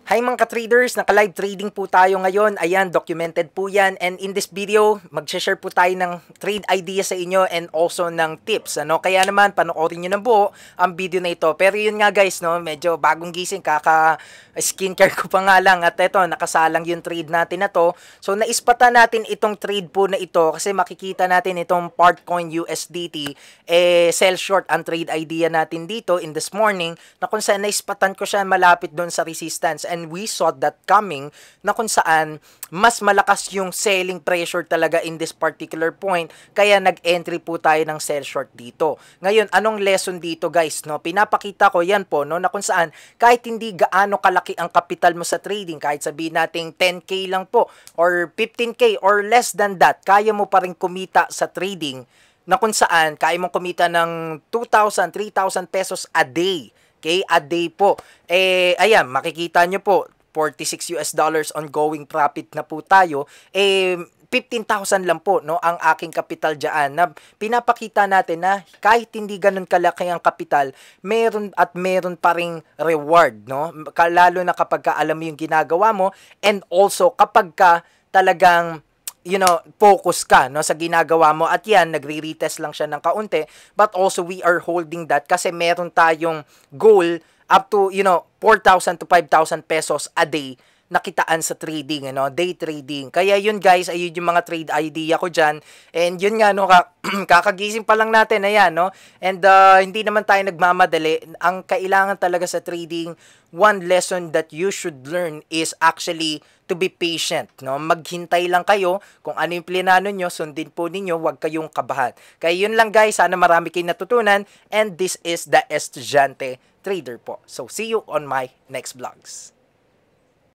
Hi mga ka-traders, naka-live trading po tayo ngayon. Ayan, documented po yan. And in this video, mag-share po tayo ng trade ideas sa inyo and also ng tips. Kaya naman, panoorin nyo na buo ang video na ito. Pero yun nga guys, medyo bagong gising, kaka-skincare ko pa nga lang. At eto, nakasalang yung trade natin na to. So, naispatan natin itong trade po na ito kasi makikita natin itong Partcoin USDT. Sell short ang trade idea natin dito in this morning na kung saan naispatan ko siya malapit doon sa resistance. And we saw that coming na kung saan mas malakas yung selling pressure talaga in this particular point, kaya nag-entry po tayo ng sell short dito. Ngayon, anong lesson dito guys? Pinapakita ko yan po na kung saan kahit hindi gaano kalaki ang kapital mo sa trading, kahit sabihin natin 10k lang po or 15k or less than that, kaya mo pa rin kumita sa trading na kung saan kaya mong kumita ng 2,000, 3,000 pesos a day. Okay, a day po. Ayan, makikita nyo po, $46 ongoing profit na po tayo. 15,000 lang po ang aking kapital diyan. Na pinapakita natin na kahit hindi ganun kalaki ang kapital, meron pa ring reward, Lalo na kapag alam mo yung ginagawa mo, and also kapag talagang focus ka sa ginagawa mo, at yan, nagre-retest lang siya ng kaunti, but also we are holding that kasi meron tayong goal up to 4,000 to 5,000 pesos a day nakitaan sa trading, day trading. Kaya yun guys, ayun yung mga trade idea ko dyan. And yun nga, kakagising pa lang natin, ayan, And hindi naman tayo nagmamadali. Ang kailangan talaga sa trading, one lesson that you should learn is actually to be patient, Maghintay lang kayo kung ano yung plinano nyo, sundin po ninyo, huwag kayong kabahan. Kaya yun lang guys, sana marami kayong natutunan. And this is the Estudyante Trader po. So see you on my next vlogs.